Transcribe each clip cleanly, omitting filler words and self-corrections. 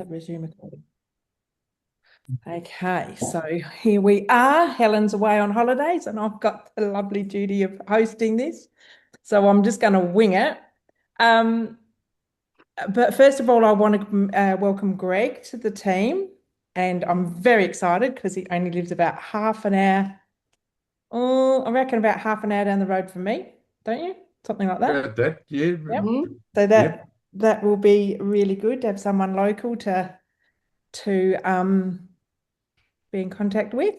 Resume recording. Okay, so here we are. Helen's away on holidays, and I've got the lovely duty of hosting this. So I'm just going to wing it. Um, but first of all, I want to welcome Greg to the team, and I'm very excited because he only lives about half an hour. Oh, I reckon about half an hour down the road from me, don't you? Something like that. About that, yeah. Yep. Mhm. So Yep, that will be really good to have someone local to be in contact with.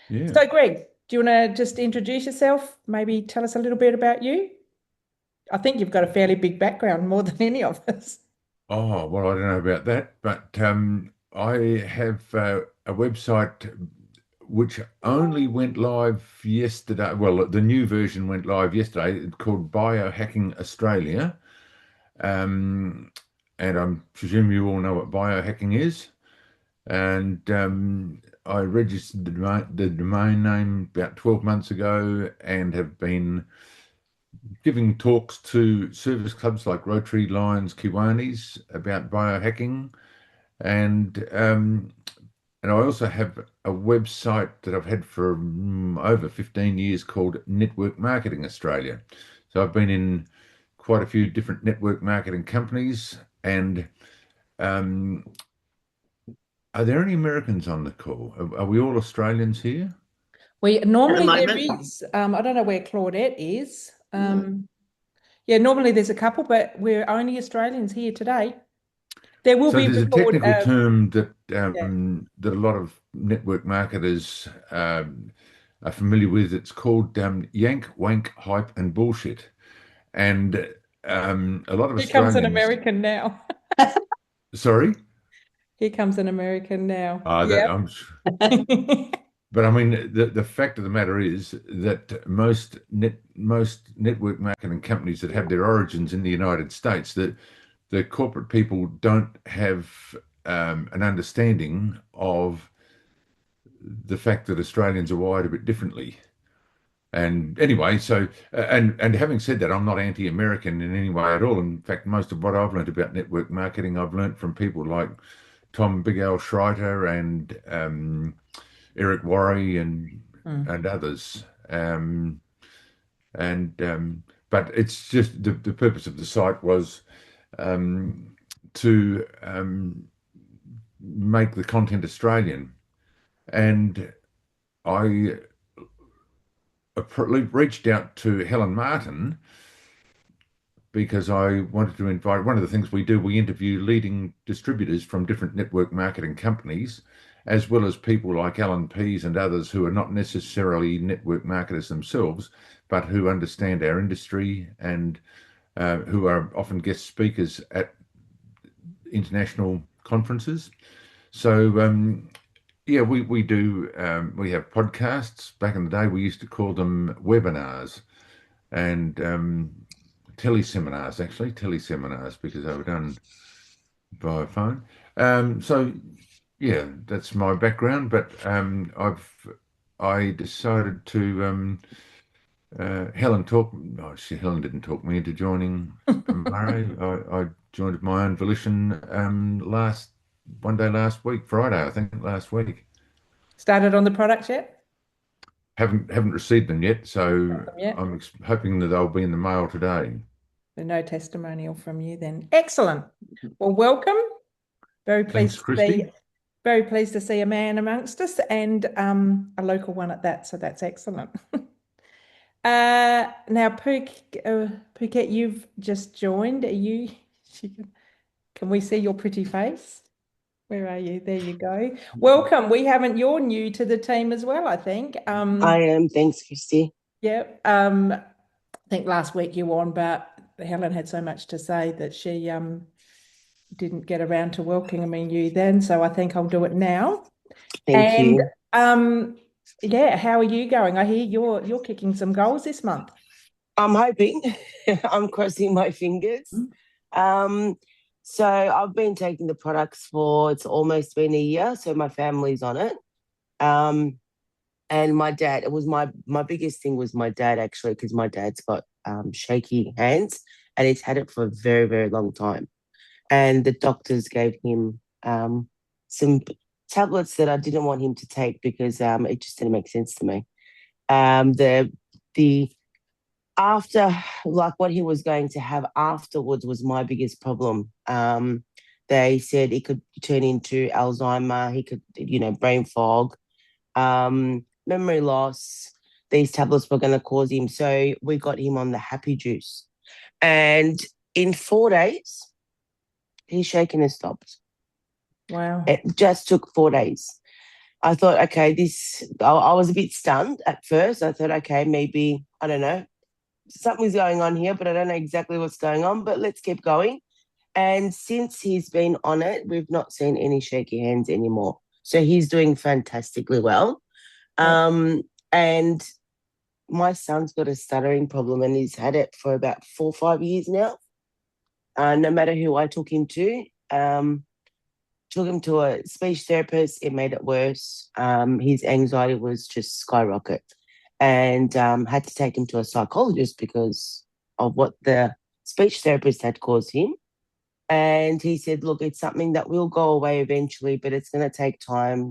yeah. So, Greg, do you want to just introduce yourself? Maybe tell us a little bit about you? I think you've got a fairly big background, more than any of us. Oh, well, I don't know about that, but I have a website which only went live yesterday. Well, the new version went live yesterday. It's called Biohacking Australia. Um, and I presume you all know what biohacking is. And I registered the domain name about 12 months ago and have been giving talks to service clubs like Rotary, Lions, Kiwanis about biohacking, and and I also have a website that I've had for over 15 years called Network Marketing Australia. So I've been in quite a few different network marketing companies. And um, are there any Americans on the call? Are we all Australians here? We At the normally there moment. is. I don't know where Claudette is. Yeah, normally there's a couple, but we're only Australians here today. There will So be there's a before. technical term that Yeah. that a lot of network marketers are familiar with. It's called yank, wank, hype, and bullshit. And a lot of Here comes an Australians, American now. sorry, Here comes an American now. that Yep. but I mean the fact of the matter is that most network marketing companies that have their origins in the United States, that the corporate people don't have an understanding of the fact that Australians are wired a bit differently. And anyway, so and having said that, I'm not anti-American in any way at all. In fact, most of what I've learned about network marketing, I've learned from people like Tom Big Al Schreiter and Eric Worre and others. And but it's just the purpose of the site was um, to make the content Australian. And I reached out to Helen Martin because I wanted to invite one of the things we do, we interview leading distributors from different network marketing companies, as well as people like Alan Pease and others who are not necessarily network marketers themselves, but who understand our industry and who are often guest speakers at international conferences. So yeah, we do. We have podcasts. Back in the day, we used to call them webinars and teleseminars, actually, teleseminars, because they were done by phone. So yeah, that's my background. But I decided to Helen talk. Oh, Helen didn't talk me into joining Murray. I joined of my own volition one day last week, Friday, I think, last week. Started on the product yet? Haven't received them yet, so Yet? I'm hoping that they'll be in the mail today. So no testimonial from you then. Excellent. Well, welcome. Very Thanks, pleased to Kristy. see, very pleased to see a man amongst us and a local one at that. So that's excellent. Now, Phuket, you've just joined. Are you? Can we see your pretty face? Where are you? There you go. Welcome. We haven't. You're new to the team as well, I think. I am. Thanks, Kristy. Yeah. I think last week you were on, but Helen had so much to say that she didn't get around to welcoming you then. So I think I'll do it now. Thank And you. yeah, how are you going? I hear you're kicking some goals this month. I'm hoping. I'm crossing my fingers. Um, so I've been taking the products for it's almost been a year. So my family's on it. And my dad, it was my biggest thing was my dad actually, because my dad's got shaky hands and he's had it for a very, very long time. And the doctors gave him some tablets that I didn't want him to take because it just didn't make sense to me. The after, like, what he was going to have afterwards was my biggest problem. They said it could turn into Alzheimer, he could, brain fog, memory loss. These tablets were going to cause him. So we got him on the happy juice. And in 4 days, his shaking has stopped. Wow. It just took 4 days. I thought, okay, I was a bit stunned at first. I thought, okay, maybe, I don't know, something's going on here, but I don't know exactly what's going on, but let's keep going. And since he's been on it, we've not seen any shaky hands anymore. So he's doing fantastically well. And my son's got a stuttering problem and he's had it for about 4 or 5 years now. No matter who I took him to a speech therapist, it made it worse. His anxiety was just skyrocket, and had to take him to a psychologist because of what the speech therapist had caused him. And he said, look, it's something that will go away eventually, but it's going to take time,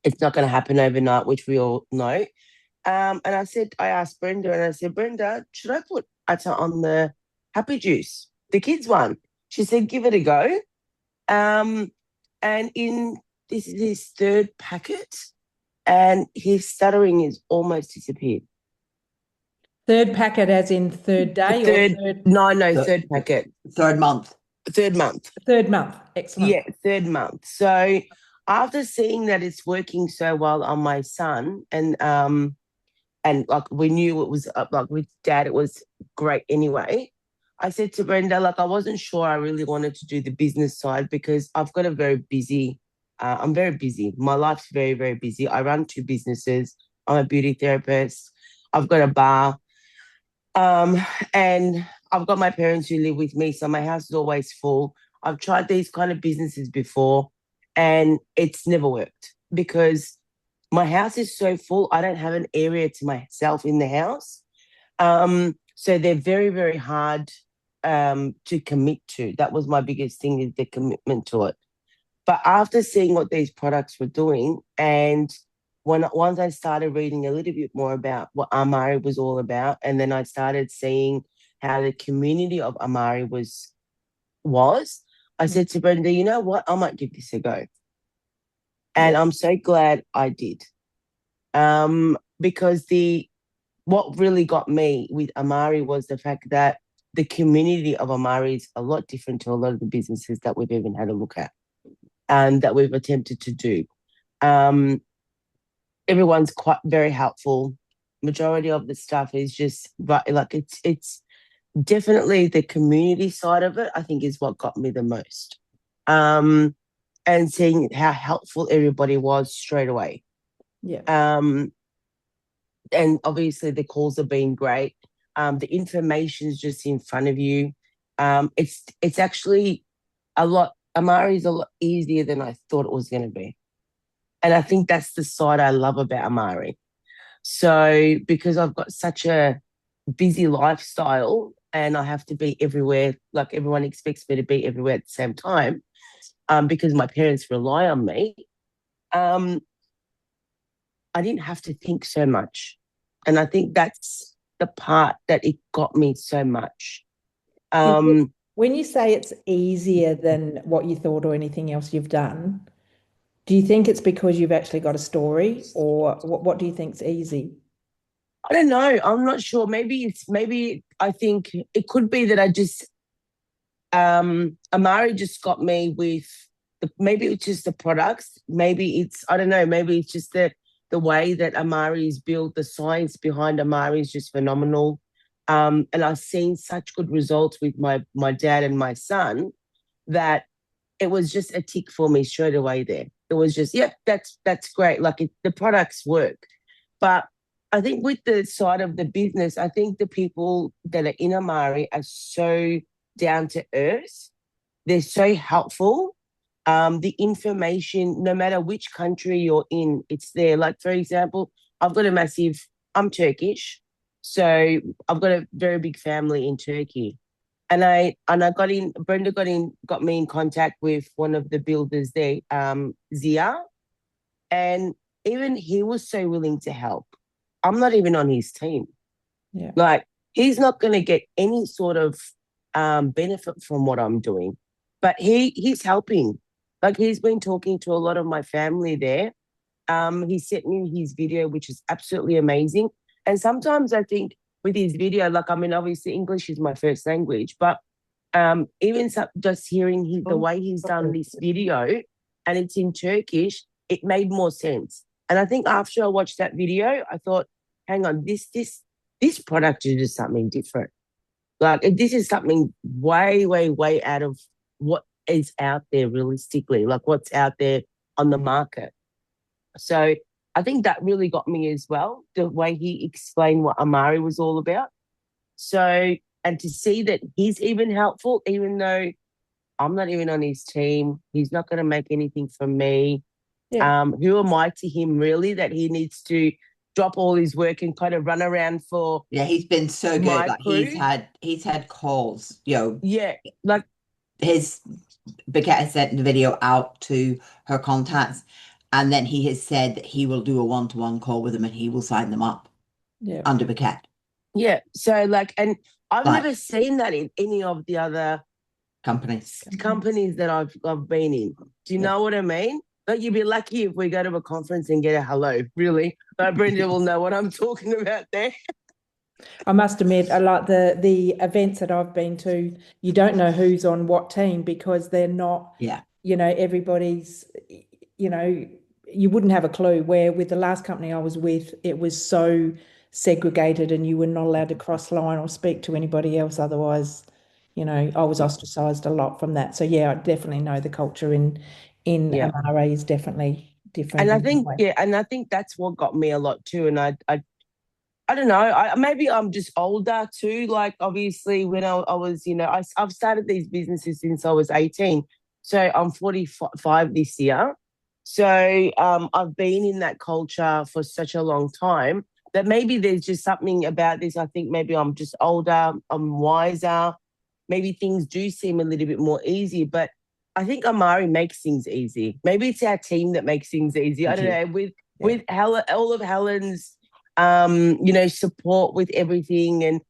it's not going to happen overnight, which we all know. And I asked Brenda, and I said, Brenda, should I put Atta on the happy juice, the kids one? She said, give it a go. And this is his third packet, and his stuttering is almost disappeared. Third packet as in third day or third? No, third packet. Third month. Third month. Third month. Excellent. Yeah, third month. So after seeing that it's working so well on my son, and like we knew it was like with Dad, it was great anyway. I said to Brenda, like, I wasn't sure I really wanted to do the business side because I've got a very busy, I'm very busy. My life's very, very busy. I run 2 businesses. I'm a beauty therapist. I've got a bar. And I've got my parents who live with me, so my house is always full. I've tried these kind of businesses before and it's never worked because my house is so full. I don't have an area to myself in the house. So they're very, very hard to commit to. That was my biggest thing, is the commitment to it. But after seeing what these products were doing, and once I started reading a little bit more about what Amari was all about, and then I started seeing how the community of Amari was, I said to Brenda, you know what? I might give this a go. And I'm so glad I did. Because what really got me with Amari was the fact that the community of Amari is a lot different to a lot of the businesses that we've even had a look at and that we've attempted to do. Everyone's quite very helpful. Majority of the stuff is just like it's definitely the community side of it, I think, is what got me the most. And seeing how helpful everybody was straight away. Yeah. And obviously the calls have been great. The information's just in front of you. It's actually Amari's a lot easier than I thought it was going to be. And I think that's the side I love about Amari. So because I've got such a busy lifestyle and I have to be everywhere, like everyone expects me to be everywhere at the same time, because my parents rely on me, I didn't have to think so much. And I think that's the part that it got me so much. When you say it's easier than what you thought or anything else you've done, do you think it's because you've actually got a story, or what do you think's easy? I don't know. I'm not sure. Maybe I think it could be that I just, Amari just got me with maybe it's just the products. Maybe it's, I don't know, maybe it's just the way that Amari is built, the science behind Amari is just phenomenal. And I've seen such good results with my dad and my son that it was just a tick for me straight away there. It was just, yep, that's great. Like the products work. But I think with the side of the business, I think the people that are in Amari are so down to earth. They're so helpful. The information, no matter which country you're in, it's there. Like, for example, I'm Turkish, so I've got a very big family in Turkey. And I Brenda got me in contact with one of the builders there, Zia, and even he was so willing to help. I'm not even on his team. Yeah. Like, he's not going to get any sort of benefit from what I'm doing, but he's helping. Like, he's been talking to a lot of my family there. He sent me his video, which is absolutely amazing. And sometimes I think with his video, like, I mean, obviously English is my first language, but even just hearing the way he's done this video, and it's in Turkish, it made more sense. And I think after I watched that video, I thought, hang on, this product is just something different. Like, this is something way, way, way out of what is out there realistically, like what's out there on the market. So I think that really got me as well, the way he explained what Amari was all about. So, and to see that he's even helpful, even though I'm not even on his team, he's not going to make anything from me. Yeah. Who am I to him, really, that he needs to drop all his work and kind of run around for? Yeah, he's been so good. my Like, crew? he's had calls, you know, Yeah, like, Biquette has sent the video out to her contacts, and then he has said that he will do a one-to-one call with them and he will sign them up Yeah. under Biquette. yeah. So, like, and I've Like- never seen that in any of the other Companies. that I've been in. Do you know what I mean? Like, you'd be lucky if we go to a conference and get a hello, really. But Brenda will know what I'm talking about there. I must admit, I like the events that I've been to, you don't know who's on what team because they're not, Yeah. everybody's, you wouldn't have a clue. Where with the last company I was with, it was so segregated and you were not allowed to cross line or speak to anybody else. Otherwise, I was ostracized a lot from that. So yeah, I definitely know the culture in Yeah. MRA is definitely different. And I in that think, way. and I think that's what got me a lot too. And I don't know, maybe I'm just older too. Like, obviously, when I was, I've started these businesses since I was 18. So I'm 45 this year. So I've been in that culture for such a long time that maybe there's just something about this. I think maybe I'm just older, I'm wiser. Maybe things do seem a little bit more easy, but I think Amari makes things easy. Maybe it's our team that makes things easy. I don't know, with all of Helen's support with everything. And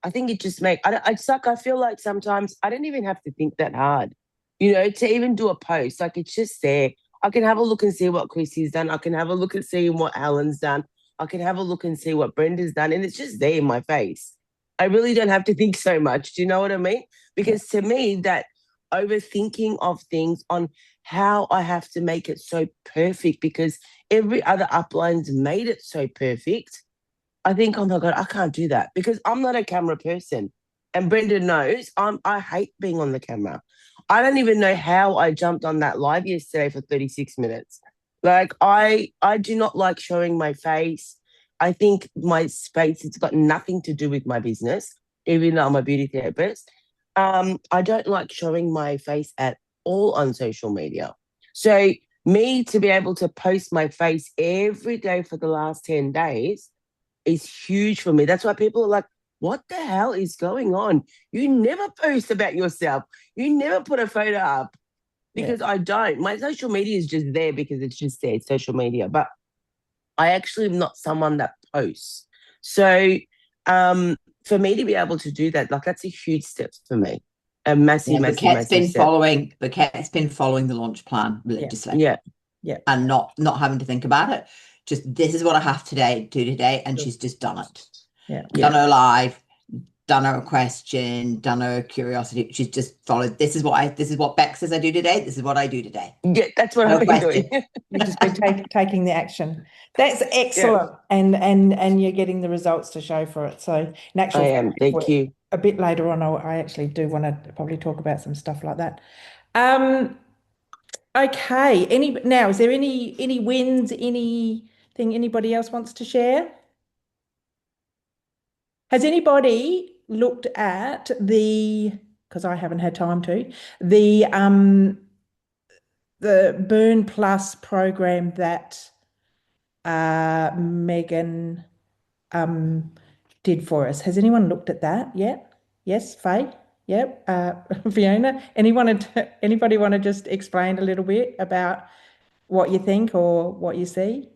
I think it just I feel like sometimes I don't even have to think that hard, to even do a post. Like, it's just there. I can have a look and see what Kristy's done. I can have a look and see what Helen's done. I can have a look and see what Brenda's done. And it's just there in my face. I really don't have to think so much. Do you know what I mean? Because to me, that overthinking of things on how I have to make it so perfect because every other upline's made it so perfect. I think, oh my God, I can't do that because I'm not a camera person. And Brenda knows I hate being on the camera. I don't even know how I jumped on that live yesterday for 36 minutes. Like, I do not like showing my face. I think my space, it's got nothing to do with my business, even though I'm a beauty therapist. I don't like showing my face at all on social media. So me to be able to post my face every day for the last 10 days is huge for me. That's why people are like, what the hell is going on? You never post about yourself. You never put a photo up. Because I don't. My social media is just there because it's just there, it's social media. But I actually am not someone that posts. So for me to be able to do that, like, that's a huge step for me. A massive, massive step. Biquette's been following the launch plan religiously. Yeah. And not having to think about it. Just, this is what I have to do today, and she's just done it. Yeah. Done her live, done her question, done her curiosity. She's just followed. This is what Beck says I do today. This is what I do today. Yeah, that's what I've been doing. You've just been taking the action. That's excellent. And you're getting the results to show for it. So I am. Thank you. A bit later on, I actually do want to probably talk about some stuff like that. Okay. Now, is there any wins, anything anybody else wants to share? Has anybody looked at because I haven't had time to, the Burn Plus program that Megan did for us? Has anyone looked at that yet? Yes, Faye? Yep. Fiona, anybody want to just explain a little bit about what you think or what you see?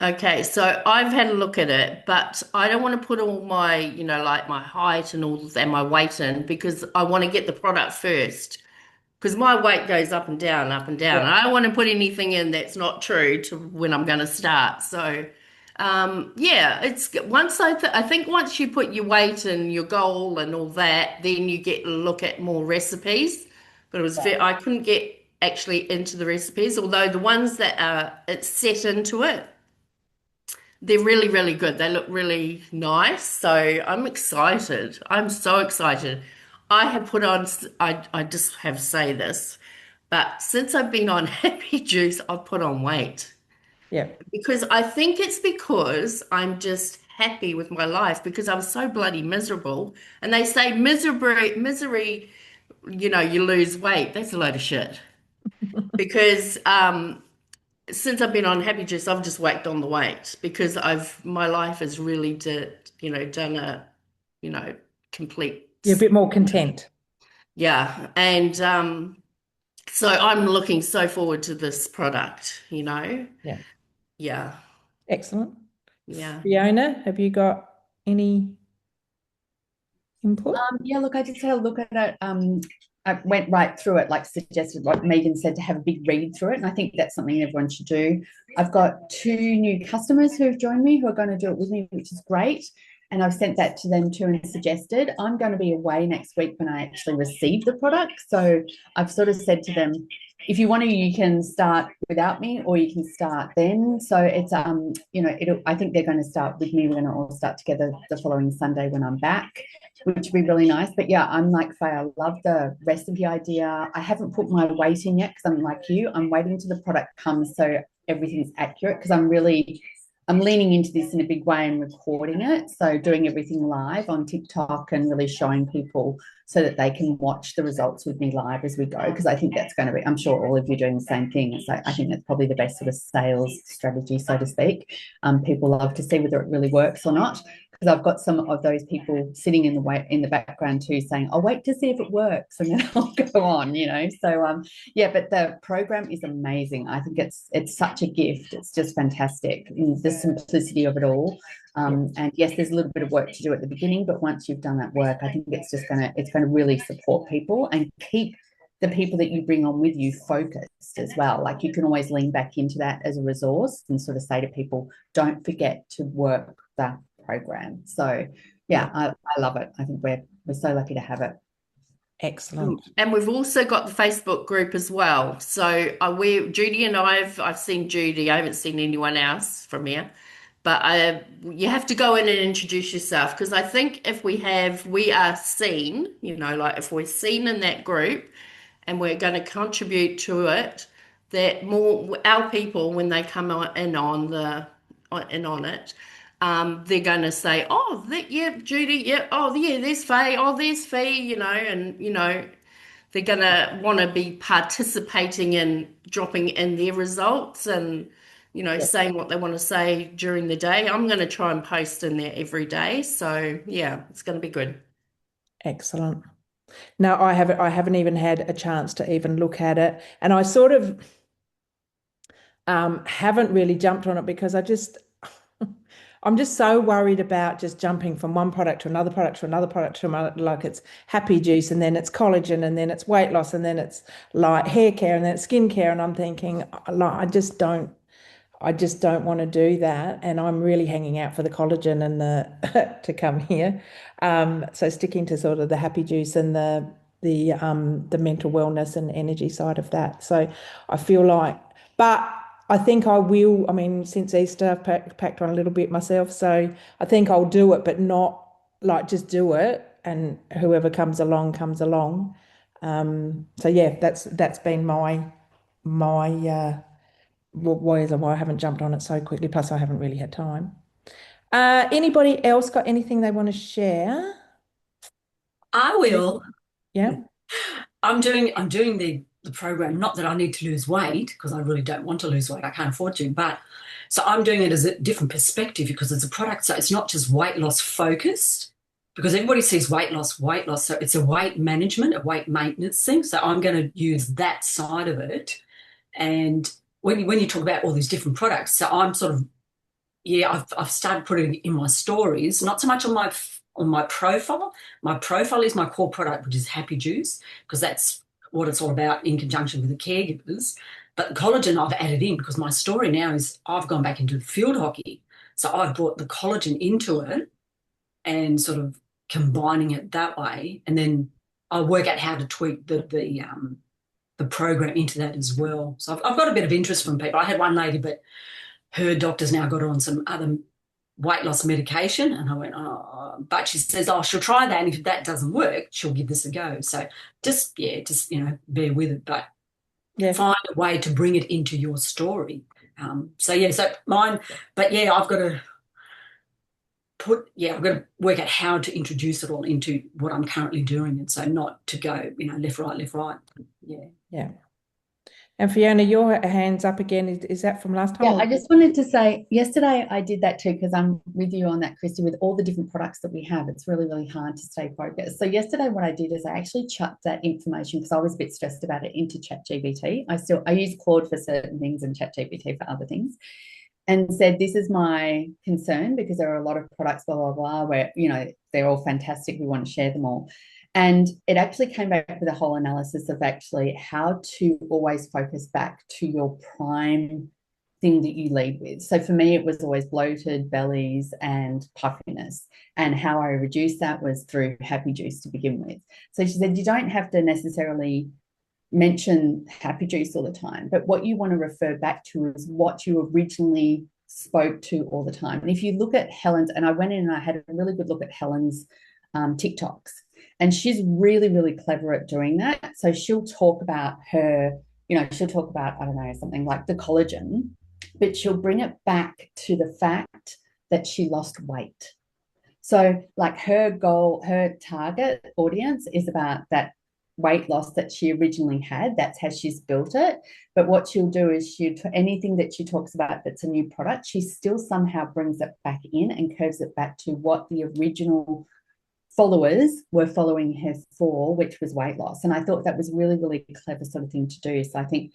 Okay, so I've had a look at it, but I don't want to put all my, like my height and all and my weight in because I want to get the product first. Because my weight goes up and down, up and down. Yeah. And I don't want to put anything in that's not true to when I'm going to start. So, yeah, it's once I think once you put your weight and your goal and all that, then you get to look at more recipes. But I couldn't get actually into the recipes, although the ones that are it's set into it, they're really, really good. They look really nice. So I'm excited. I'm so excited. I have put on, I just have to say this, but since I've been on Happy Juice, I've put on weight Yeah. because I think it's because I'm just happy with my life because I was so bloody miserable. And they say misery, you lose weight. That's a load of shit because, since I've been on Happy Juice, I've just whacked on the weight because my life has really done a, complete, You're a bit more content. yeah. And so I'm looking so forward to this product, Yeah. Yeah. Excellent. Yeah. Fiona, have you got any input? Yeah, look, I just had a look at it. I went right through it, like suggested what Megan said, to have a big read through it. And I think that's something everyone should do. I've got 2 new customers who have joined me who are going to do it with me, which is great. And I've sent that to them too and suggested. I'm going to be away next week when I actually receive the product. So I've sort of said to them, if you want to, you can start without me or you can start then. So it's, I think they're going to start with me. We're going to all start together the following Sunday when I'm back, which would be really nice. But yeah, I'm like Faye, I love the recipe idea. I haven't put my weight in yet because I'm like you. I'm waiting till the product comes so everything's accurate because I'm leaning into this in a big way and recording it. So doing everything live on TikTok and really showing people so that they can watch the results with me live as we go. Because I think that's going to be, I'm sure all of you are doing the same thing. It's like, I think that's probably the best sort of sales strategy, so to speak. People love to see whether it really works or not. Because I've got some of those people sitting in the background too, saying, "I'll wait to see if it works, and then I'll go on." So yeah. But the program is amazing. I think it's such a gift. It's just fantastic. The simplicity of it all. And yes, there's a little bit of work to do at the beginning, but once you've done that work, I think it's gonna really support people and keep the people that you bring on with you focused as well. Like you can always lean back into that as a resource and sort of say to people, don't forget to work the program. So yeah, I love it. I think we're so lucky to have it. Excellent. And we've also got the Facebook group as well. So Judy and I've seen Judy. I haven't seen anyone else from here. But you have to go in and introduce yourself because I think if we are seen, like if we're seen in that group and we're going to contribute to it, that more our people, when they come in on it, they're going to say, oh, yeah, Judy, yeah, oh, yeah, there's Faye, oh, there's Faye, and, they're going to want to be participating in dropping in their results and, saying what they want to say during the day. I'm going to try and post in there every day. So, yeah, it's going to be good. Excellent. No, I haven't even had a chance to even look at it. And I sort of haven't really jumped on it because I'm just so worried about just jumping from one product to another product to another product to another, like it's Happy Juice and then it's collagen and then it's weight loss and then it's like hair care and then it's skin care. And I'm thinking, like, I just don't want to do that. And I'm really hanging out for the collagen and to come here. So sticking to sort of the Happy Juice and the mental wellness and energy side of that. So I feel like, but I think I will. I mean, since Easter, I've packed on a little bit myself, so I think I'll do it, but not like just do it, and whoever comes along comes along. So yeah, that's been my why I haven't jumped on it so quickly. Plus, I haven't really had time. Anybody else got anything they want to share? I will. Yeah. I'm doing the program, not that I need to lose weight because I really don't want to lose weight. I can't afford to, but so I'm doing it as a different perspective because it's a product. So it's not just weight loss focused, because everybody sees weight loss. So it's a weight management, a weight maintenance thing. So I'm going to use that side of it. And when you talk about all these different products, so I'm sort of, yeah, I've started putting it in my stories, not so much on my profile. My profile is my core product, which is Happy Juice, because that's what it's all about in conjunction with the caregivers. But the collagen I've added in because my story now is I've gone back into field hockey. So I've brought the collagen into it and sort of combining it that way. And then I'll work out how to tweak the program into that as well. So I've got a bit of interest from people. I had one lady, but her doctor's now got her on some other weight loss medication. And I went, oh, but she says, oh, she'll try that. And if that doesn't work, she'll give this a go. So just bear with it, but find a way to bring it into your story. So mine, but yeah, I've got to work out how to introduce it all into what I'm currently doing. And so not to go, left, right. Yeah. Yeah. And Fiona, your hand's up again. Is that from last time? Yeah, I just wanted to say yesterday I did that too, because I'm with you on that, Kristy, with all the different products that we have. It's really, really hard to stay focused. So yesterday what I did is I actually chucked that information, because I was a bit stressed about it, into ChatGPT. I use Claude for certain things and ChatGPT for other things, and said, this is my concern, because there are a lot of products, blah, blah, blah, where, they're all fantastic. We want to share them all. And it actually came back with a whole analysis of actually how to always focus back to your prime thing that you lead with. So for me, it was always bloated bellies and puffiness. And how I reduced that was through Happy Juice to begin with. So she said, you don't have to necessarily mention Happy Juice all the time, but what you want to refer back to is what you originally spoke to all the time. And if you look at Helens, and I went in and I had a really good look at Helens' TikToks, and she's really, really clever at doing that. So she'll talk about I don't know, something like the collagen, but she'll bring it back to the fact that she lost weight. So like her goal, her target audience is about that weight loss that she originally had. That's how she's built it. But what she'll do is anything that she talks about that's a new product, she still somehow brings it back in and curves it back to what the original followers were following her for, which was weight loss. And I thought that was really, really clever sort of thing to do. So I think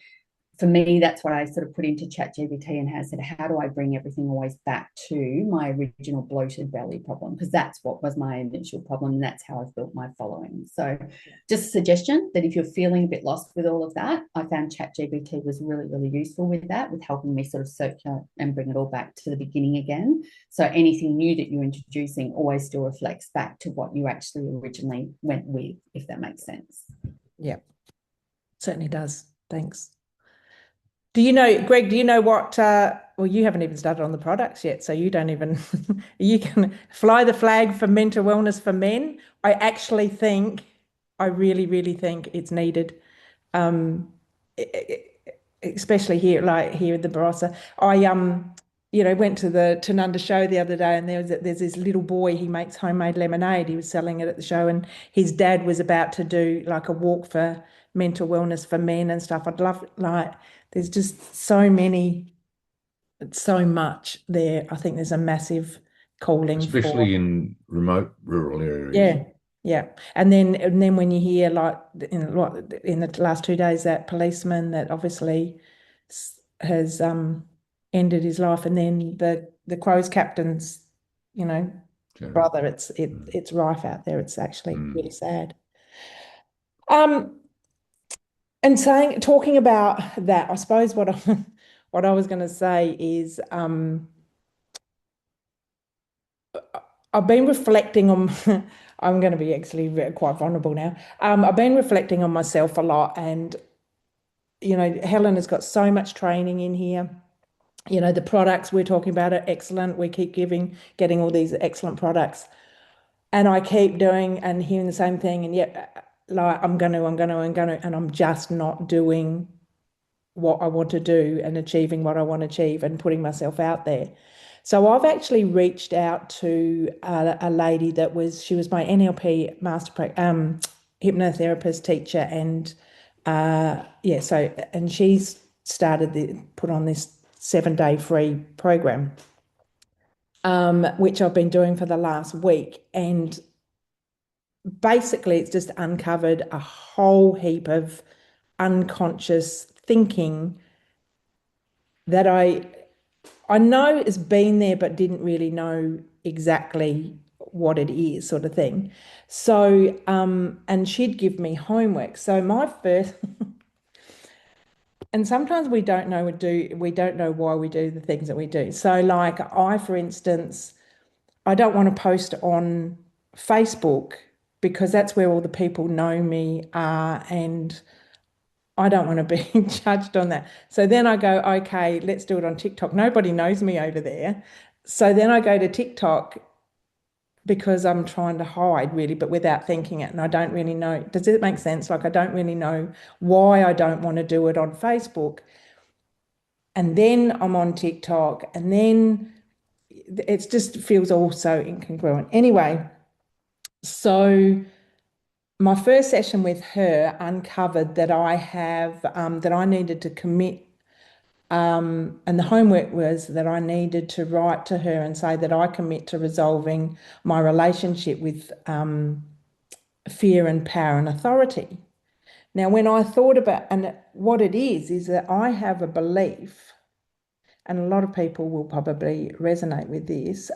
for me, that's what I sort of put into ChatGPT and has said, how do I bring everything always back to my original bloated belly problem? Because that's what was my initial problem, and that's how I've built my following. So just a suggestion that if you're feeling a bit lost with all of that, I found ChatGPT was really, really useful with that, with helping me sort of circulate and bring it all back to the beginning again. So anything new that you're introducing always still reflects back to what you actually originally went with, if that makes sense. Yeah, certainly does. Thanks. Do you know, Greg, what, well, you haven't even started on the products yet, so you don't even, you can fly the flag for mental wellness for men. I really, really think it's needed, especially here at the Barossa. I, went to the Tanunda show the other day, and there's this little boy, he makes homemade lemonade. He was selling it at the show, and his dad was about to do like a walk for mental wellness for men and stuff. I'd love, there's just so much there. I think there's a massive calling, especially in remote rural areas. Yeah. And then when you hear in the last 2 days, that policeman that obviously has ended his life, and then the Crows captain's, brother, it's rife out there. It's actually really sad. And talking about that, I suppose what I was going to say is I've been reflecting on. I'm going to be actually quite vulnerable now. I've been reflecting on myself a lot, and Helen has got so much training in here. The products we're talking about are excellent. We keep getting all these excellent products, and I keep doing and hearing the same thing, and yet. I'm going to, and I'm just not doing what I want to do and achieving what I want to achieve and putting myself out there. So I've actually reached out to a lady she was my NLP master hypnotherapist teacher, and and she's put on this 7-day free program, which I've been doing for the last week, and basically it's just uncovered a whole heap of unconscious thinking that I know it's been there, but didn't really know exactly what it is, sort of thing. So, and she'd give me homework. So my first, and sometimes we don't know why we do the things that we do. So, like for instance, I don't want to post on Facebook because that's where all the people know me are, and I don't want to be judged on that. So then I go, okay, let's do it on TikTok. Nobody knows me over there. So then I go to TikTok because I'm trying to hide really, but without thinking it. And I don't really know. Does it make sense? Like I don't really know why I don't want to do it on Facebook. And then I'm on TikTok, and then it just feels all so incongruent. Anyway, so my first session with her uncovered that that I needed to commit. And the homework was that I needed to write to her and say that I commit to resolving my relationship with fear and power and authority. Now, when I thought about, and what it is that I have a belief, and a lot of people will probably resonate with this.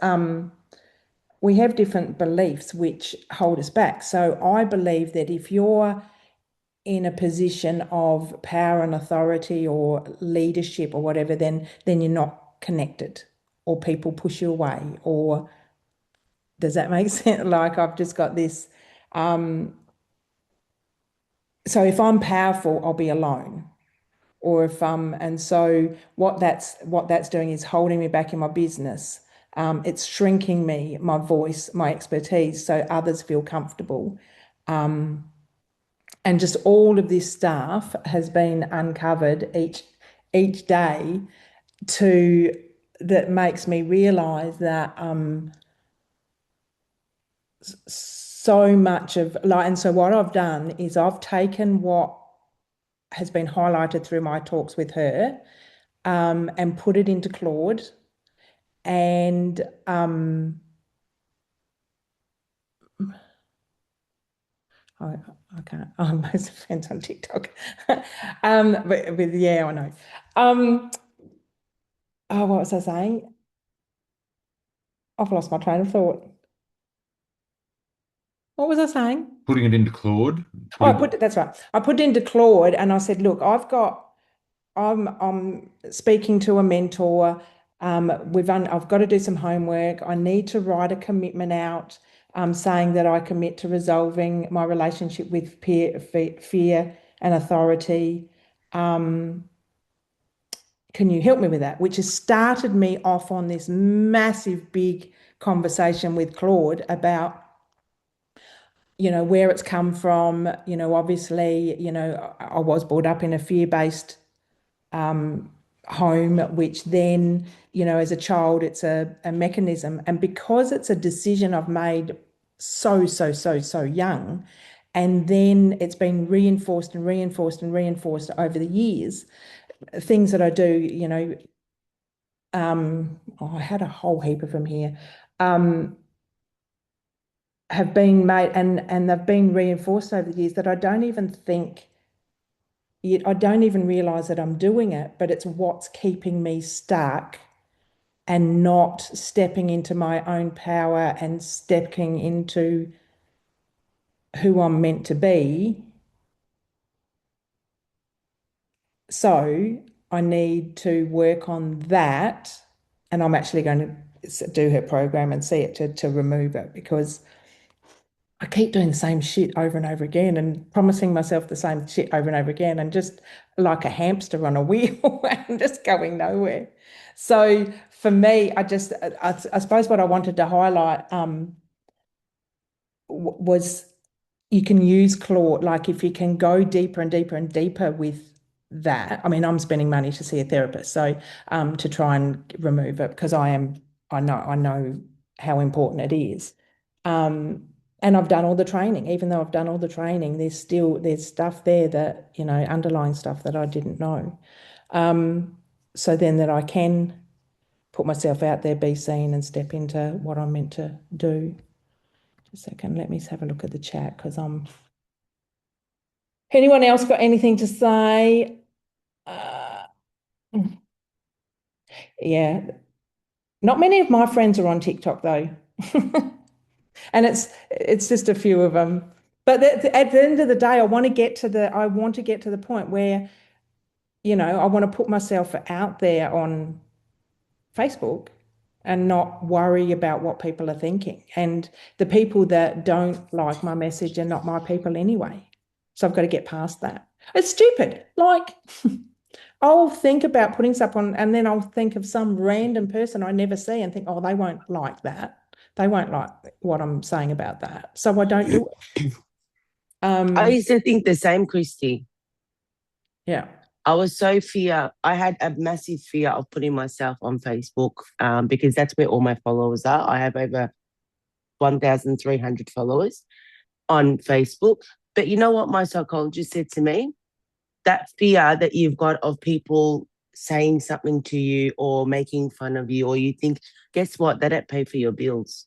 We have different beliefs which hold us back. So I believe that if you're in a position of power and authority or leadership or whatever, then you're not connected, or people push you away, or does that make sense? Like I've just got this. So if I'm powerful, I'll be alone. Or if and so what that's doing is holding me back in my business. It's shrinking me, my voice, my expertise, so others feel comfortable. And just all of this stuff has been uncovered each day that makes me realize that so much of like, and so what I've done is I've taken what has been highlighted through my talks with her and put it into Claude, and I can't. I'm most friends on TikTok. But yeah, I know. Oh, what was I saying? I've lost my train of thought. What was I saying? Putting it into Claude. Oh, that's right. I put it into Claude and I said, look, I'm speaking to a mentor. I've got to do some homework. I need to write a commitment out, saying that I commit to resolving my relationship with fear and authority. Can you help me with that? Which has started me off on this massive, big conversation with Claude about, where it's come from. Obviously, I was brought up in a fear-based home, which then, as a child, it's a mechanism. And because it's a decision I've made so young, and then it's been reinforced and reinforced and reinforced over the years, things that I do, I had a whole heap of them here, have been made and they've been reinforced over the years that I don't even realize that I'm doing it, but it's what's keeping me stuck and not stepping into my own power and stepping into who I'm meant to be. So I need to work on that, and I'm actually going to do her program and see it to remove it, because I keep doing the same shit over and over again and promising myself the same shit over and over again, and just like a hamster on a wheel and just going nowhere. So for me, I suppose what I wanted to highlight was you can use Claude, like if you can go deeper and deeper and deeper with that. I mean, I'm spending money to see a therapist, so to try and remove it, because I know how important it is. And I've done all the training. Even though I've done all the training, there's stuff there that, underlying stuff that I didn't know. So then that I can put myself out there, be seen, and step into what I'm meant to do. Just a second, let me have a look at the chat because anyone else got anything to say? Yeah, not many of my friends are on TikTok though. And it's just a few of them. But at the end of the day, I want to get to the point where, I want to put myself out there on Facebook and not worry about what people are thinking. And the people that don't like my message are not my people anyway. So I've got to get past that. It's stupid. Like, I'll think about putting stuff on and then I'll think of some random person I never see and think, oh, they won't like that. They won't like what I'm saying about that. So I don't do it. I used to think the same, Kristy. Yeah. I was I had a massive fear of putting myself on Facebook because that's where all my followers are. I have over 1,300 followers on Facebook. But you know what my psychologist said to me? That fear that you've got of people saying something to you or making fun of you, or you think, guess what? They don't pay for your bills.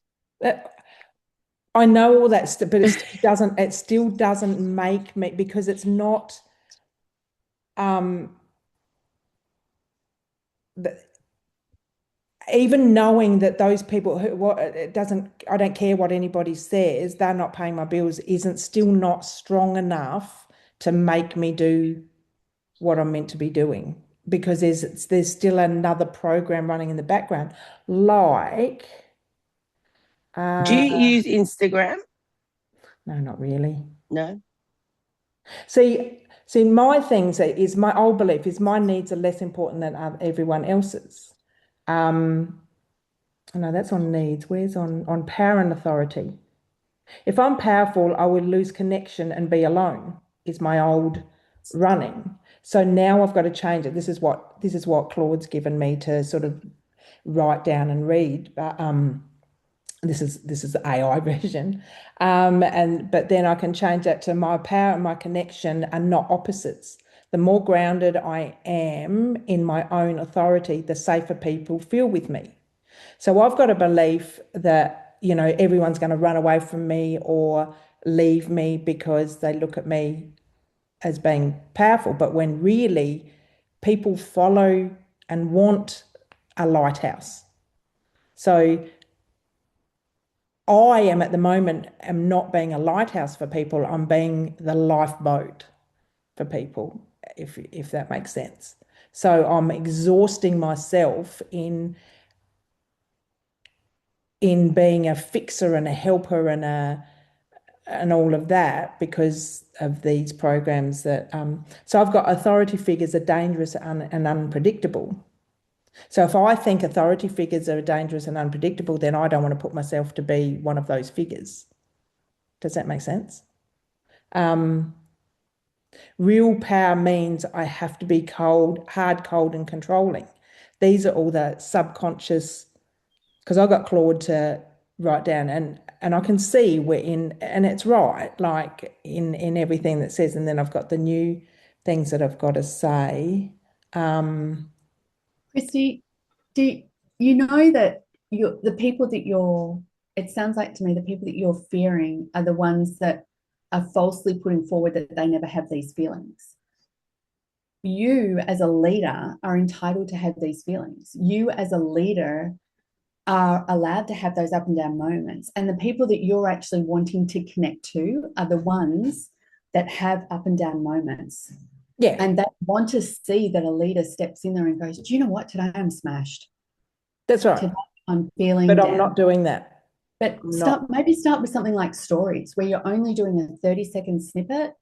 I know all that stuff, but it still doesn't make me, because it's not even knowing that those people I don't care what anybody says, they're not paying my bills, isn't still not strong enough to make me do what I'm meant to be doing, because there's still another program running in the background. Like, do you use Instagram? No, not really. No. See, my things is my old belief is my needs are less important than everyone else's. No, that's on needs. Where's on power and authority? If I'm powerful, I will lose connection and be alone, is my old running. So now I've got to change it. This is what Claude's given me to sort of write down and read. But this is the AI version. But then I can change that to my power and my connection are not opposites. The more grounded I am in my own authority, the safer people feel with me. So I've got a belief that, everyone's going to run away from me or leave me because they look at me as being powerful. But when really people follow and want a lighthouse. So I am at the moment not being a lighthouse for people. I'm being the lifeboat for people, if that makes sense. So I'm exhausting myself in being a fixer and a helper and all of that because of these programs that so I've got authority figures are dangerous and unpredictable. So if I think authority figures are dangerous and unpredictable, then I don't want to put myself to be one of those figures. Does that make sense? Real power means I have to be hard, cold, and controlling. These are all the subconscious, because I got Claude to write down and I can see and it's right, like in everything that says, and then I've got the new things that I've got to say. Kristy, do you know that the people that it sounds like to me, the people that you're fearing are the ones that are falsely putting forward that they never have these feelings. You as a leader are entitled to have these feelings. You as a leader are allowed to have those up and down moments. And the people that you're actually wanting to connect to are the ones that have up and down moments. Yeah. And they want to see that a leader steps in there and goes, do you know what? Today I'm smashed. That's right. Today I'm feeling But down. I'm not doing that. But maybe start with something like stories, where you're only doing a 30-second snippet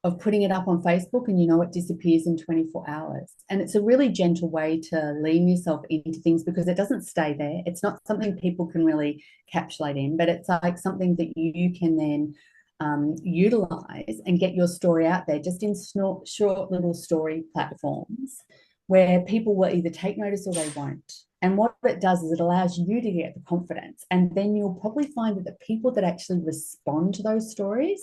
of putting it up on Facebook, and it disappears in 24 hours. And it's a really gentle way to lean yourself into things, because it doesn't stay there. It's not something people can really capsulate in, but it's like something that you can then utilize and get your story out there, just in short little story platforms where people will either take notice or they won't. And what it does is it allows you to get the confidence. And then you'll probably find that the people that actually respond to those stories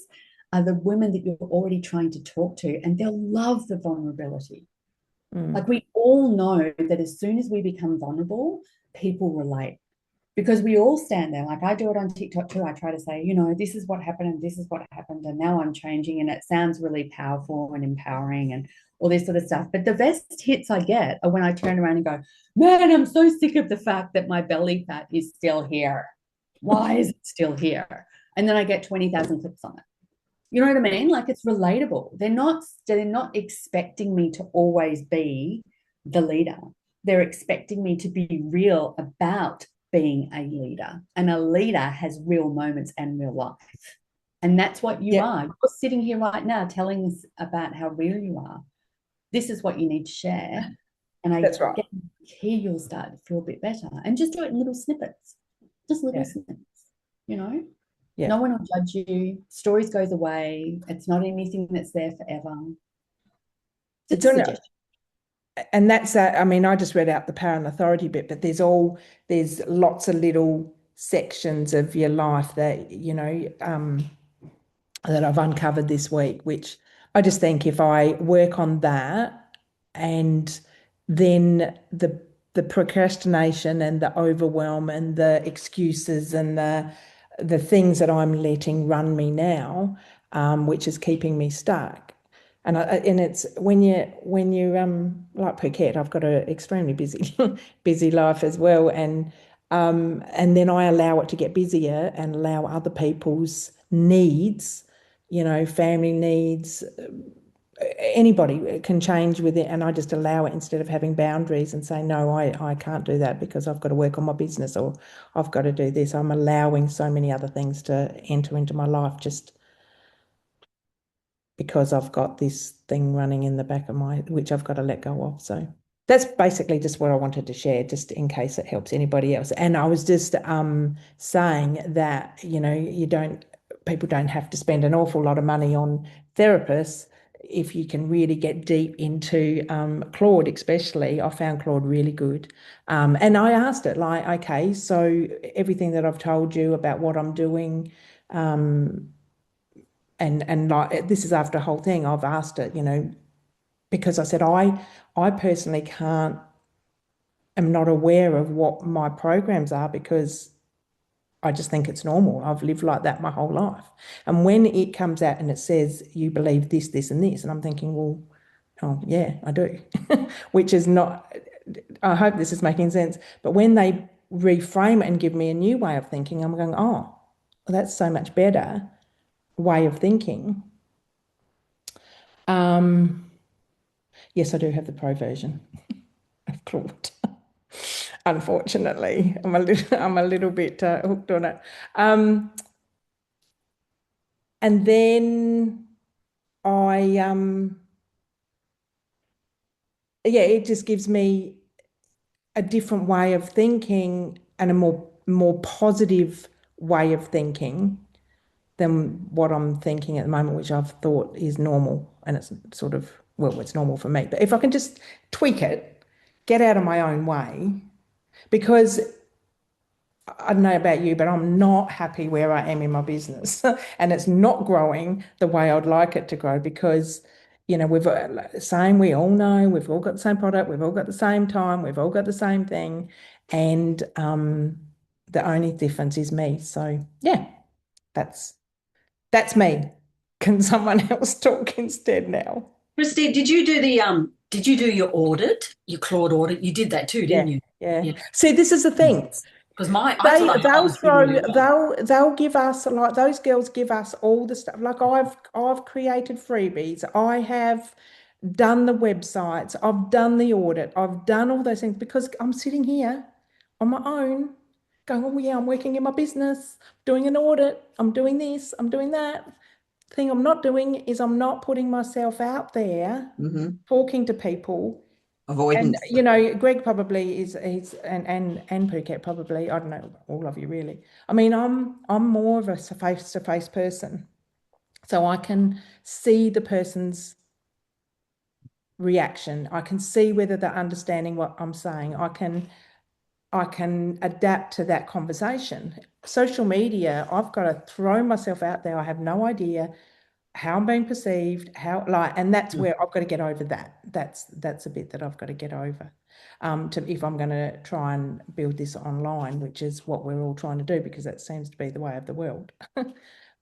are the women that you're already trying to talk to, and they'll love the vulnerability. Like, we all know that as soon as we become vulnerable, people relate. because we all stand there. Like I do it on TikTok too. I try to say, you know, this is what happened and this is what happened, and now I'm changing, and it sounds really powerful and empowering and all this sort of stuff. But the best hits I get are when I turn around and go, man, I'm so sick of the fact that my belly fat is still here. Why is it still here? And then I get 20,000 clicks on it. You know what I mean? Like it's relatable. They're not expecting me to always be the leader. They're expecting me to be real about being a leader. And a leader has real moments and real life. And that's what you are. You're sitting here right now telling us about how real you are. This is what you need to share. And That's right. Here you'll start to feel a bit better. And just do it in little snippets. Just little snippets, you know? Yeah. No one will judge you. Stories goes away. It's not anything that's there forever. It's a suggestion. And that's I mean, I just read out the power and authority bit, but there's lots of little sections of your life that, you know, that I've uncovered this week, which I just think if I work on that, and then the procrastination and the overwhelm and the excuses and the things that I'm letting run me now, which is keeping me stuck. And it's when you like Phuket, I've got an extremely busy life as well, and then I allow it to get busier and allow other people's needs, you know, family needs, anybody can change with it, and I just allow it instead of having boundaries and say, no, I can't do that because I've got to work on my business or I've got to do this. I'm allowing so many other things to enter into my life just because I've got this thing running in the back of which I've got to let go of. So that's basically just what I wanted to share, just in case it helps anybody else. And I was just saying that, you know, people don't have to spend an awful lot of money on therapists if you can really get deep into Claude, especially. I found Claude really good. And I asked it, like, okay, so everything that I've told you about what I'm doing, and like this is after a whole thing, I've asked it, you know, because I said I personally am not aware of what my programs are because I just think it's normal. I've lived like that my whole life. And when it comes out and it says you believe this, this, and this, and I'm thinking, well, oh yeah, I do, which is not. I hope this is making sense. But when they reframe it and give me a new way of thinking, I'm going, oh, well, that's so much better way of thinking. Yes, I do have the pro version of Claude. Unfortunately, I'm a little bit hooked on it. And then it just gives me a different way of thinking and a more positive way of thinking than what I'm thinking at the moment, which I've thought is normal. And it's sort of, well, it's normal for me. But if I can just tweak it, get out of my own way, because I don't know about you, but I'm not happy where I am in my business and it's not growing the way I'd like it to grow because, you know, we all know we've all got the same product, we've all got the same time, we've all got the same thing. And the only difference is me. So yeah, that's me. Can someone else talk instead now? Kristy, did you do your audit, your Claude audit? You did that too, didn't you? Yeah. See, this is the thing. Because they'll give us, like, those girls give us all the stuff. Like I've created freebies. I have done the websites. I've done the audit. I've done all those things because I'm sitting here on my own going, oh yeah, I'm working in my business, doing an audit. I'm doing this, I'm doing that. The thing I'm not doing is I'm not putting myself out there, talking to people. Avoidance. And, you know, Greg probably is and Phuket probably, I don't know, all of you really. I mean, I'm more of a face-to-face person. So I can see the person's reaction. I can see whether they're understanding what I'm saying. I can adapt to that conversation. Social media, I've got to throw myself out there. I have no idea how I'm being perceived, and that's where I've got to get over that. That's a bit that I've got to get over. If I'm going to try and build this online, which is what we're all trying to do, because that seems to be the way of the world. But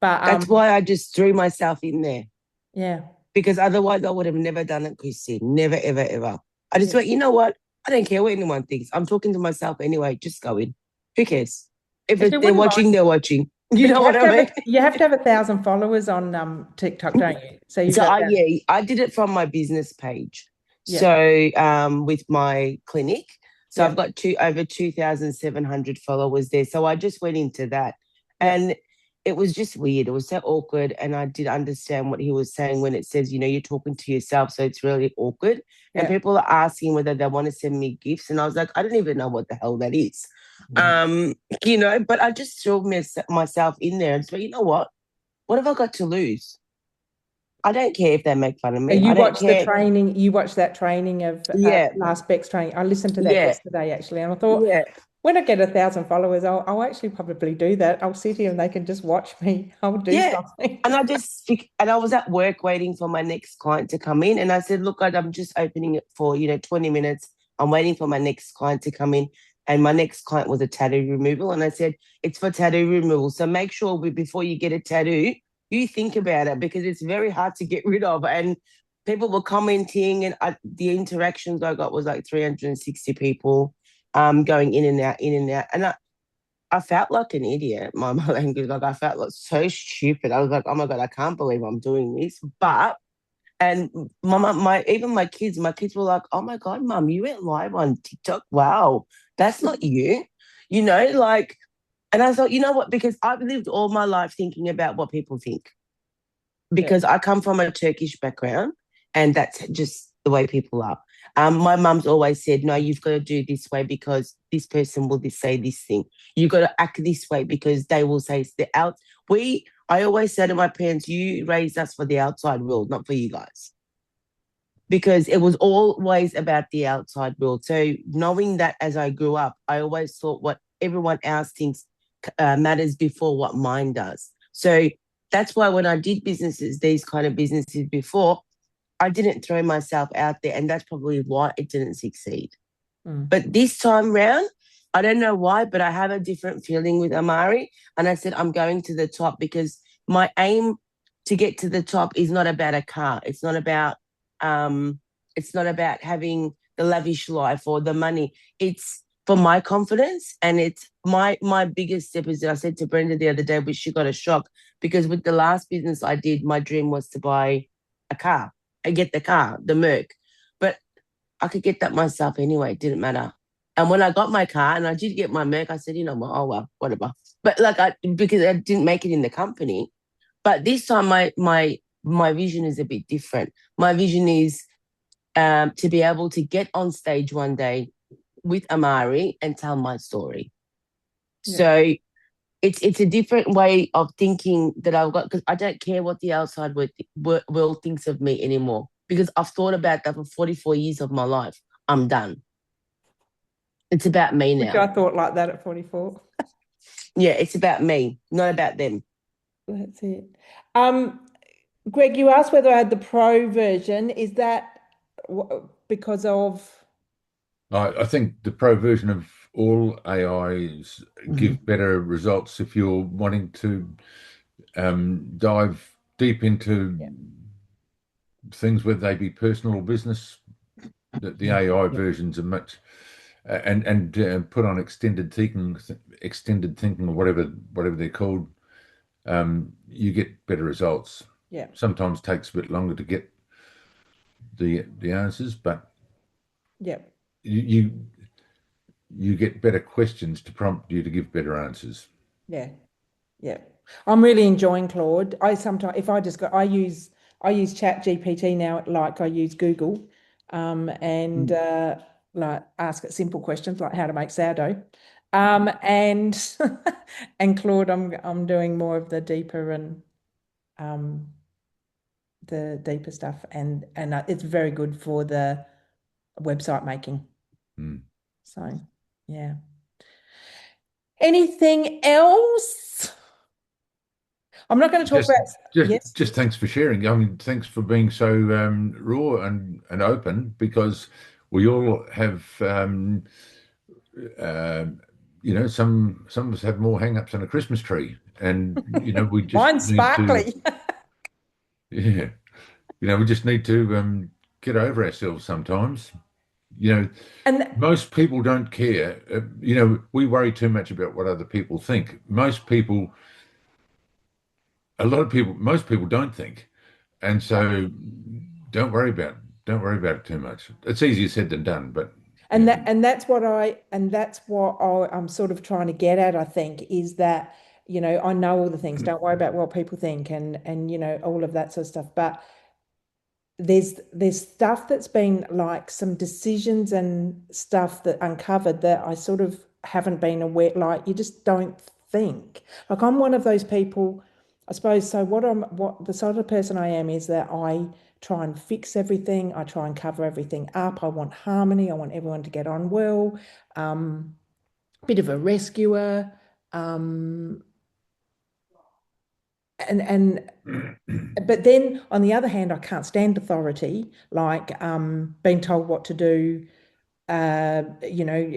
That's why I just threw myself in there, yeah, because otherwise I would have never done it, Kristy. Never, ever, ever. I just Yeah. went, you know what? I don't care what anyone thinks. I'm talking to myself anyway. Just go in. Who cares? If If you they're wouldn't watching, mind, they're watching. but You know what I mean? you have to have 1,000 followers on TikTok, don't you? So you've So got that. yeah, I did it from my business page. Yeah. So with my clinic. So Yeah. I've got over 2,700 followers there. So I just went into that. Yeah. And it was just weird. It was so awkward. And I did understand what he was saying when it says, you're talking to yourself. So it's really awkward. And Yeah. people are asking whether they want to send me gifts. And I was like, I don't even know what the hell that is. But I just threw myself in there and said, you know what? What have I got to lose? I don't care if they make fun of me. You I don't watched care. the training. You watched that training of Last Beck's training. I listened to that yesterday actually, and I thought, when I get 1,000 followers, I'll actually probably do that. I'll sit here and they can just watch me. I'll do something. And I was at work waiting for my next client to come in, and I said, look, I'm just opening it for 20 minutes. I'm waiting for my next client to come in, and my next client was a tattoo removal, and I said, it's for tattoo removal. So make sure before you get a tattoo, you think about it, because it's very hard to get rid of. And people were commenting, and the interactions I got was like 360 people going in and out. And I felt like an idiot. My language, I felt like so stupid. I was like, oh my God, I can't believe I'm doing this. And even my kids were like, oh my God, Mum, you went live on TikTok. Wow, that's not you. And I thought, you know what? Because I've lived all my life thinking about what people think. Because I come from a Turkish background, and that's just the way people are. My mum's always said, no, you've got to do this way because this person will say this thing. You've got to act this way because they will say I always say to my parents, you raised us for the outside world, not for you guys. Because it was always about the outside world. So knowing that as I grew up, I always thought what everyone else thinks matters before what mine does. So that's why when I did these kind of businesses before, I didn't throw myself out there, and that's probably why it didn't succeed. But this time round, I don't know why, but I have a different feeling with Amari. And I said, I'm going to the top, because my aim to get to the top is not about a car. It's not about having the lavish life or the money. It's for my confidence, and it's my biggest step is that I said to Brenda the other day, which she got a shock, because with the last business I did, my dream was to buy a car. I get the car, the Merc, but I could get that myself anyway. It didn't matter. And when I got my car and I did get my Merc, I said, you know what? Oh well, whatever. But because I didn't make it in the company, but this time my vision is a bit different. My vision is to be able to get on stage one day with Amari and tell my story. Yeah. So it's a different way of thinking that I've got, because I don't care what the outside world thinks of me anymore, because I've thought about that for 44 years of my life. I'm done. It's about me now. Which I thought like that at 44. Yeah, it's about me, not about them. That's it. Greg, you asked whether I had the pro version. Is that because of? I think the pro version of all AIs give better results if you're wanting to dive deep into things, whether they be personal or business. The AI versions are much and put on extended thinking or whatever they're called. You get better results. Yeah. Sometimes takes a bit longer to get the answers, but you get better questions to prompt you to give better answers. Yeah. I'm really enjoying Claude. I use Chat GPT now, like I use Google, and like ask it simple questions like how to make sourdough, and and Claude, I'm doing more of the deeper stuff, and it's very good for the website making. So yeah. Anything else? I'm not going to talk Just, about, just, yes. just thanks for sharing. I mean, thanks for being so raw and open, because we all have, uh, some of us have more hang-ups than a Christmas tree, and we just Mine's need to, sparkly. yeah, we just need to get over ourselves sometimes. You know, And most people don't care. We worry too much about what other people think. Most people don't think. And so don't worry about it too much. It's easier said than done, but and that's what I'm sort of trying to get at, I think, is that, I know all the things, don't worry about what people think, and all of that sort of stuff. But there's stuff that's been like some decisions and stuff that uncovered that I sort of haven't been aware, like you just don't think. Like I'm one of those people, I suppose. So what the sort of person I am is that I try and fix everything, I try and cover everything up, I want harmony, I want everyone to get on well, bit of a rescuer, um, and but then on the other hand, I can't stand authority, like being told what to do. You know,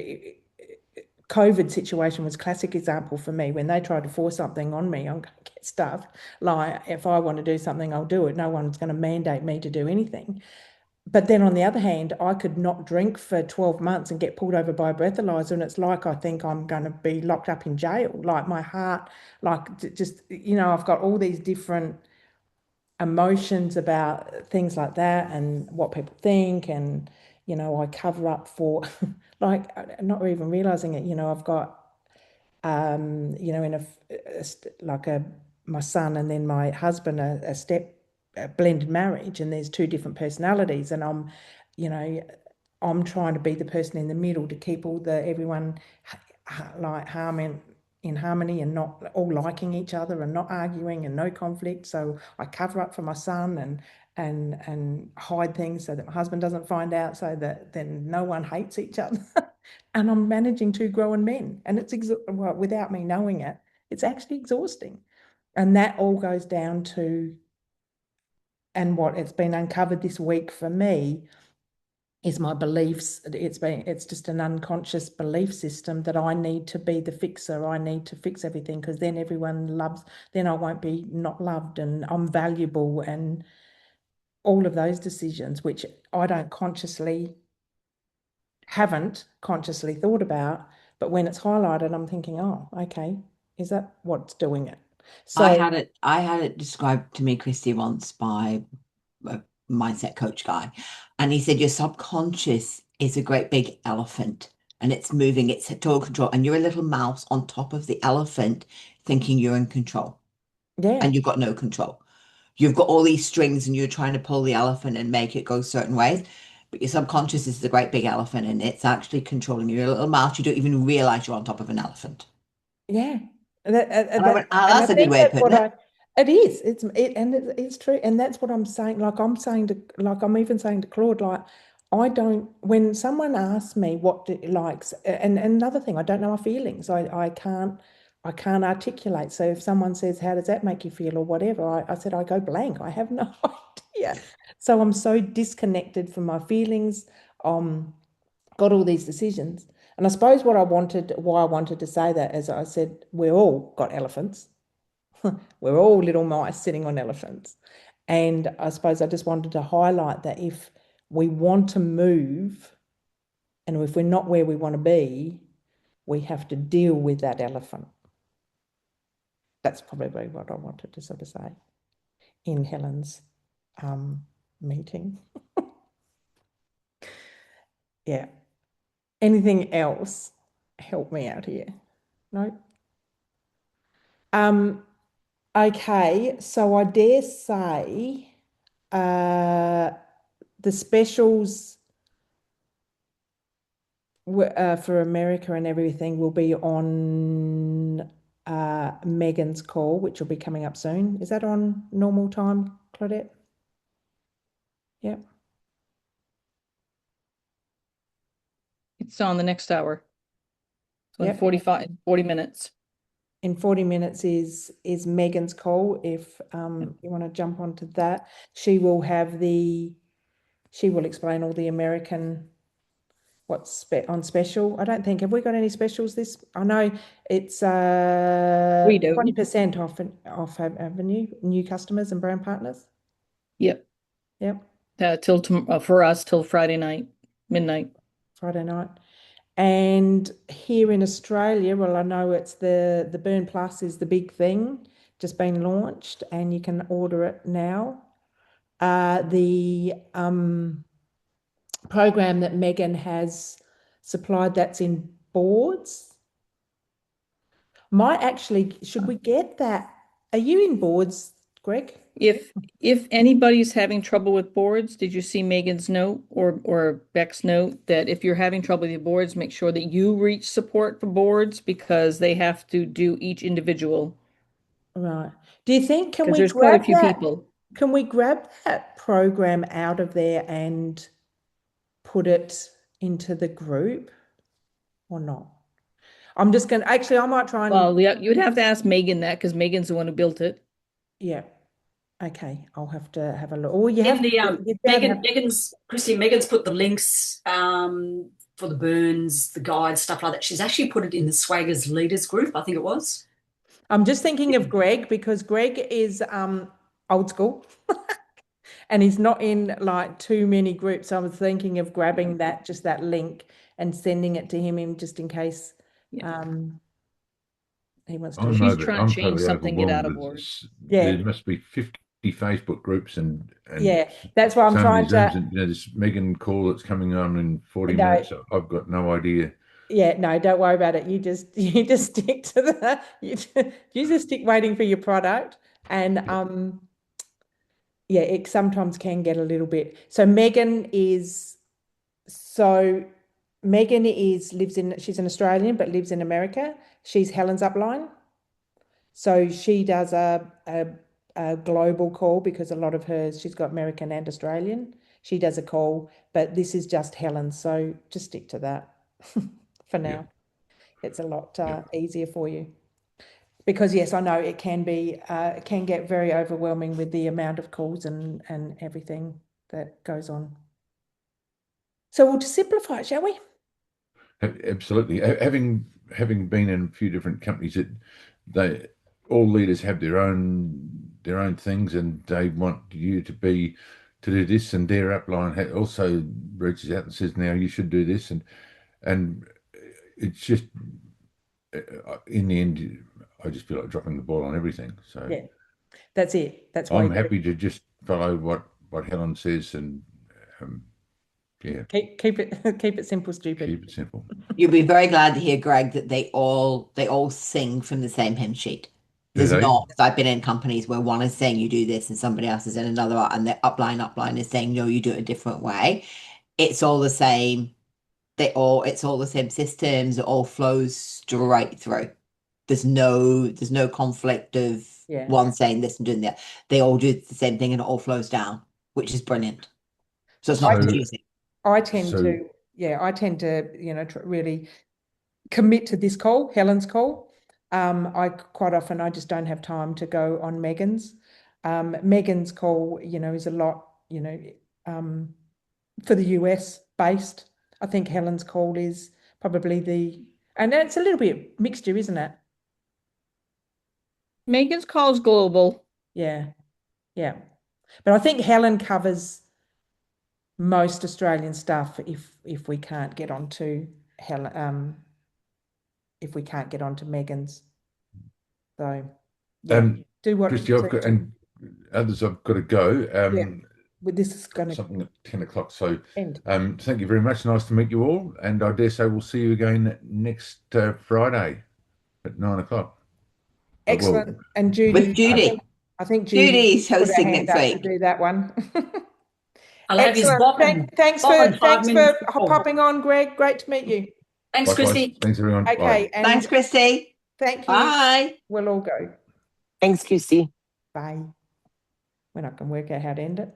COVID situation was classic example for me. When they tried to force something on me, I'm going to get stuff. Like if I want to do something, I'll do it. No one's going to mandate me to do anything. But then on the other hand, I could not drink for 12 months and get pulled over by a breathalyzer. And it's like, I think I'm going to be locked up in jail. Like my heart, like just, I've got all these different emotions about things like that and what people think. And, I cover up for, like, not even realizing it, I've got, in like my son and then my husband, a blended marriage, and there's two different personalities. And you know, I'm trying to be the person in the middle to keep everyone like in harmony and not all liking each other and not arguing and no conflict. So I cover up for my son and hide things so that my husband doesn't find out, so that then no one hates each other. And I'm managing two grown men, and well, without me knowing it, it's actually exhausting. And that all goes down to, and what it's been uncovered this week for me is my beliefs. It's just an unconscious belief system that I need to be the fixer. I need to fix everything, because then everyone loves, then I won't be not loved, and I'm valuable, and all of those decisions, which I haven't consciously thought about. But when it's highlighted, I'm thinking, oh, okay, is that what's doing it? I So had it described to me, Kristy, once by a mindset coach guy, and he said your subconscious is a great big elephant, and it's moving, it's total control, and you're a little mouse on top of the elephant thinking you're in control, yeah, and you've got no control. You've got all these strings and you're trying to pull the elephant and make it go certain ways, but your subconscious is the great big elephant, and it's actually controlling you. You're a little mouse, you don't even realize you're on top of an elephant. yeah. And I went, oh, And I that's a good think way of that's putting it. it is. It's true, and that's what I'm saying. Like I'm even saying to Claude, like I don't. When someone asks me what likes, and another thing, I don't know my feelings. I can't articulate. So if someone says, "How does that make you feel?" or whatever, I said I go blank. I have no idea. So I'm so disconnected from my feelings. Got all these decisions. And I suppose why I wanted to say that, as I said, we're all got elephants. We're all little mice sitting on elephants. And I suppose I just wanted to highlight that if we want to move, and if we're not where we want to be, we have to deal with that elephant. That's probably what I wanted to sort of say in Helen's meeting. Yeah. Anything else? Help me out here. No? Okay, so I dare say the specials for America and everything will be on Megan's call, which will be coming up soon. Is that on normal time, Claudette? Yep. It's on the next hour. So in Yep. 40 minutes. in 40 minutes is Megan's call. If you want to jump onto that, she will explain all the American what's on special. I don't think, have we got any specials this? I know it's We do. 20% off Avenue, new customers and brand partners. Yep. For us till Friday night, midnight. Friday night. And here in Australia, well, I know it's the Burn Plus is the big thing, just been launched, and you can order it now. The program that Megan has supplied, that's in boards. Should we get that? Are you in boards, Greg? If anybody's having trouble with boards, did you see Megan's note or Beck's note that if you're having trouble with your boards, make sure that you reach support for boards because they have to do each individual. Right. Do you think Because there's quite a few people. Can we grab that program out of there and put it into the group or not? I'm just going to, actually, I might try and. Well, yeah, you would have to ask Megan that because Megan's the one who built it. Yeah. Okay. I'll have to have a look. Oh, you In have the Megan's Kristy, Megan's put the links for the burns, the guides, stuff like that. She's actually put it in the Swaggers Leaders group, I think it was. I'm just thinking of Greg because Greg is old school and he's not in like too many groups. So I was thinking of grabbing that link and sending it to him just in case he wants to. She's trying to change something, get out of boards. Yeah. There must be 50 Facebook groups and yeah, that's why I'm trying to. And, this Megan call that's coming on in 40 minutes. I've got no idea. Yeah, no, don't worry about it. You just stick to you just stick waiting for your product, and it sometimes can get a little bit. So Megan is she's an Australian but lives in America. She's Helen's upline, so she does a global call because a lot of hers, she's got American and Australian. She does a call, but this is just Helen, so just stick to that. For now, it's a lot easier for you because yes, I know it can get very overwhelming with the amount of calls and everything that goes on. So we'll just simplify it, shall we? Absolutely. Having been in a few different companies, all leaders have their own things, and they want you to do this, and their upline also reaches out and says, "Now you should do this," and it's just, in the end, I just feel like dropping the ball on everything. So yeah, that's it. That's why I'm happy to just follow what Helen says and keep it simple, stupid. Keep it simple. You'll be very glad to hear, Greg, that they all sing from the same hymn sheet. There's not, because I've been in companies where one is saying you do this and somebody else is in another, and the upline is saying no, you do it a different way. It's all the same. It's all the same systems. It all flows straight through. There's no conflict of one saying this and doing that. They all do the same thing and it all flows down, which is brilliant. So it's not confusing. I tend to really commit to this call, Helen's call. I quite often I just don't have time to go on Megan's. Megan's call, is a lot, for the US based. I think Helen's call is probably and it's a little bit mixture, isn't it? Megan's call is global. Yeah. But I think Helen covers most Australian stuff if we can't get onto Helen, if we can't get onto Megan's. So do what Kristy, and others I've got to go. This is going to something at 10 o'clock. So thank you very much. Nice to meet you all. And I dare say we'll see you again next Friday at 9 o'clock. Excellent. And Judy. With Judy. I think Judy's hosting next week. To do that one. I'll have his Thanks for popping on, Greg. Great to meet you. Thanks, Kristy. Thanks, everyone. Okay. Thanks, Kristy. Thank you. Bye. We'll all go. Thanks, Kristy. Bye. When I can work out how to end it.